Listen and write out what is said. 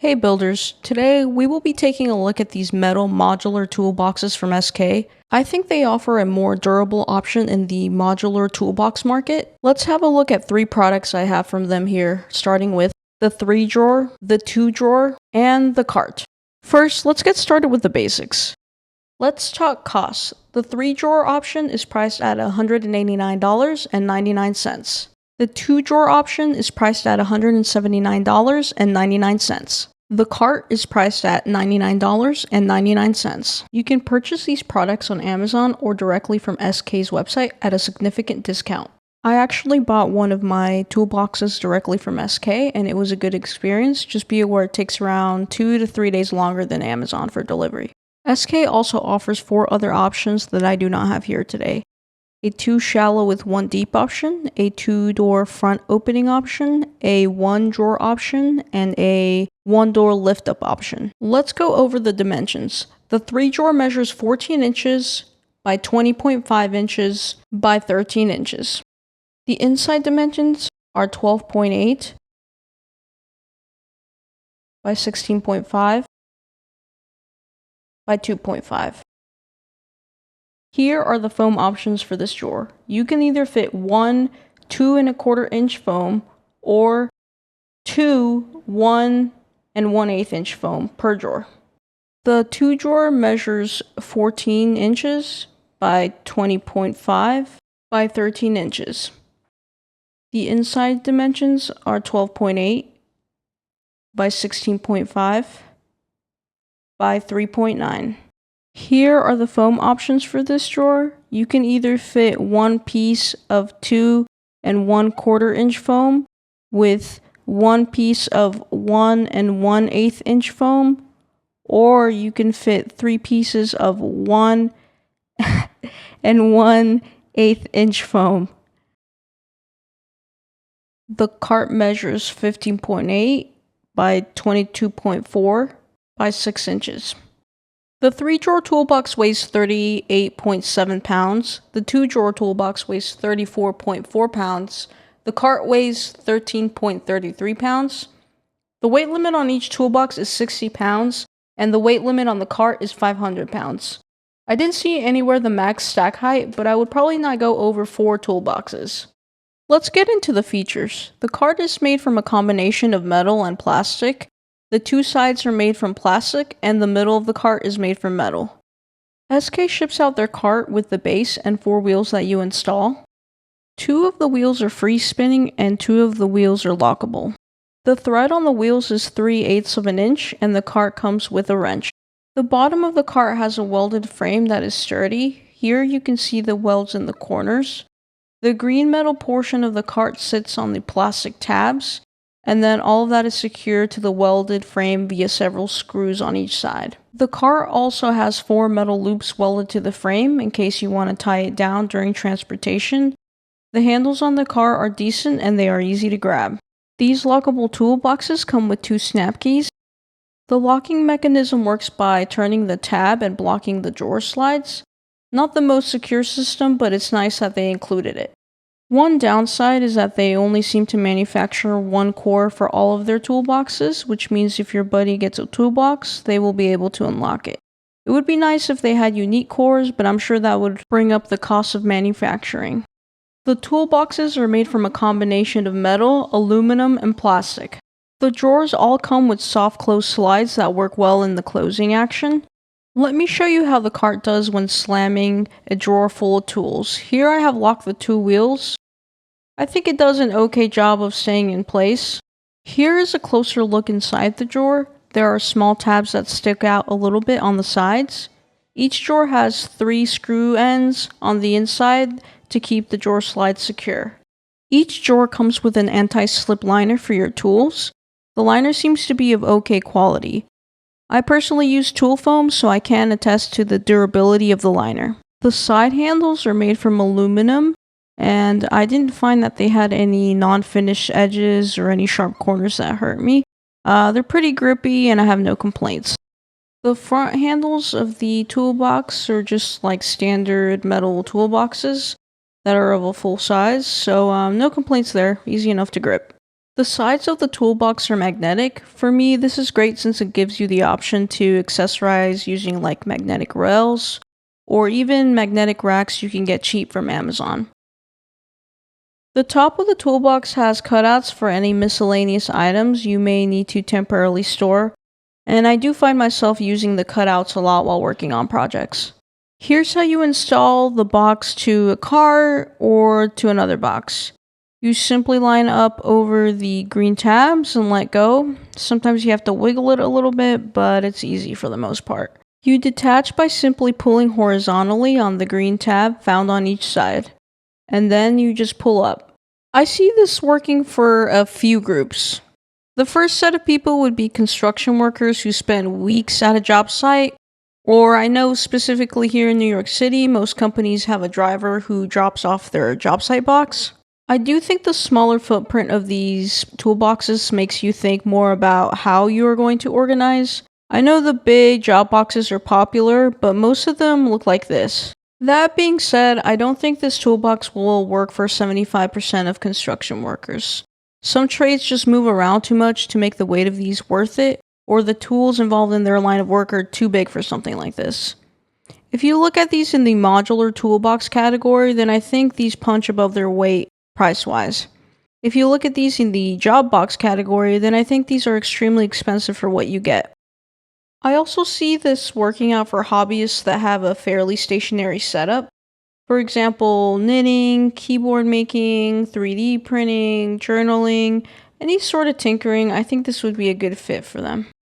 Hey builders, today we will be taking a look at these metal modular toolboxes from SK. I think they offer a more durable option in the modular toolbox market. Let's have a look at 3 products I have from them here, starting with the 3 drawer, the 2 drawer, and the cart. First, let's get started with the basics. Let's talk costs. The 3 drawer option is priced at $189.99. The 2 drawer option is priced at $179.99. The cart is priced at $99.99. You can purchase these products on Amazon or directly from SK's website at a significant discount. I actually bought one of my toolboxes directly from SK and it was a good experience. Just be aware it takes around 2 to 3 days longer than Amazon for delivery. SK also offers 4 other options that I do not have here today. A 2 shallow with 1 deep option, a 2 door front opening option, a 1 drawer option, and a 1 door lift up option. Let's go over the dimensions. The 3 drawer measures 14 inches by 20.5 inches by 13 inches. The inside dimensions are 12.8 by 16.5 by 2.5. Here are the foam options for this drawer. You can either fit 1 2 1/4 inch foam or 2 1 1/8 inch foam per drawer. The 2 drawer measures 14 inches by 20.5 by 13 inches. The inside dimensions are 12.8 by 16.5 by 3.9. Here are the foam options for this drawer. You can either fit 1 piece of 2 1/4 inch foam with 1 piece of 1 1/8 inch foam, or you can fit 3 pieces of 1 1/8 inch foam. The cart measures 15.8 by 22.4 by 6 inches. The 3 drawer toolbox weighs 38.7 pounds. The 2 drawer toolbox weighs 34.4 pounds. The cart weighs 13.33 pounds. The weight limit on each toolbox is 60 pounds, and the weight limit on the cart is 500 pounds. I didn't see anywhere the max stack height, but I would probably not go over 4 toolboxes. Let's get into the features. The cart is made from a combination of metal and plastic. The 2 sides are made from plastic, and the middle of the cart is made from metal. SK ships out their cart with the base and 4 wheels that you install. 2 of the wheels are free spinning, and 2 of the wheels are lockable. The thread on the wheels is 3/8 of an inch, and the cart comes with a wrench. The bottom of the cart has a welded frame that is sturdy. Here you can see the welds in the corners. The green metal portion of the cart sits on the plastic tabs, and then all of that is secured to the welded frame via several screws on each side. The cart also has 4 metal loops welded to the frame in case you want to tie it down during transportation. The handles on the cart are decent and they are easy to grab. These lockable toolboxes come with 2 snap keys. The locking mechanism works by turning the tab and blocking the drawer slides. Not the most secure system, but it's nice that they included it. One downside is that they only seem to manufacture 1 core for all of their toolboxes, which means if your buddy gets a toolbox, they will be able to unlock it. It would be nice if they had unique cores, but I'm sure that would bring up the cost of manufacturing. The toolboxes are made from a combination of metal, aluminum, and plastic. The drawers all come with soft close slides that work well in the closing action. Let me show you how the cart does when slamming a drawer full of tools. Here I have locked the 2 wheels. I think it does an okay job of staying in place. Here is a closer look inside the drawer. There are small tabs that stick out a little bit on the sides. Each drawer has 3 screw ends on the inside to keep the drawer slides secure. Each drawer comes with an anti-slip liner for your tools. The liner seems to be of okay quality. I personally use tool foam, so I can attest to the durability of the liner. The side handles are made from aluminum, and I didn't find that they had any non-finished edges or any sharp corners that hurt me. They're pretty grippy and I have no complaints. The front handles of the toolbox are just like standard metal toolboxes that are of a full size, so no complaints there, easy enough to grip. The sides of the toolbox are magnetic. For me, this is great since it gives you the option to accessorize using like magnetic rails or even magnetic racks you can get cheap from Amazon. The top of the toolbox has cutouts for any miscellaneous items you may need to temporarily store, and I do find myself using the cutouts a lot while working on projects. Here's how you install the box to a car or to another box. You simply line up over the green tabs and let go. Sometimes you have to wiggle it a little bit, but it's easy for the most part. You detach by simply pulling horizontally on the green tab found on each side, and then you just pull up. I see this working for a few groups. The first set of people would be construction workers who spend weeks at a job site, or I know specifically here in New York City, most companies have a driver who drops off their job site box. I do think the smaller footprint of these toolboxes makes you think more about how you are going to organize. I know the big job boxes are popular, but most of them look like this. That being said, I don't think this toolbox will work for 75% of construction workers. Some trades just move around too much to make the weight of these worth it, or the tools involved in their line of work are too big for something like this. If you look at these in the modular toolbox category, then I think these punch above their weight price-wise. If you look at these in the job box category, then I think these are extremely expensive for what you get. I also see this working out for hobbyists that have a fairly stationary setup. For example, knitting, keyboard making, 3D printing, journaling, any sort of tinkering. I think this would be a good fit for them.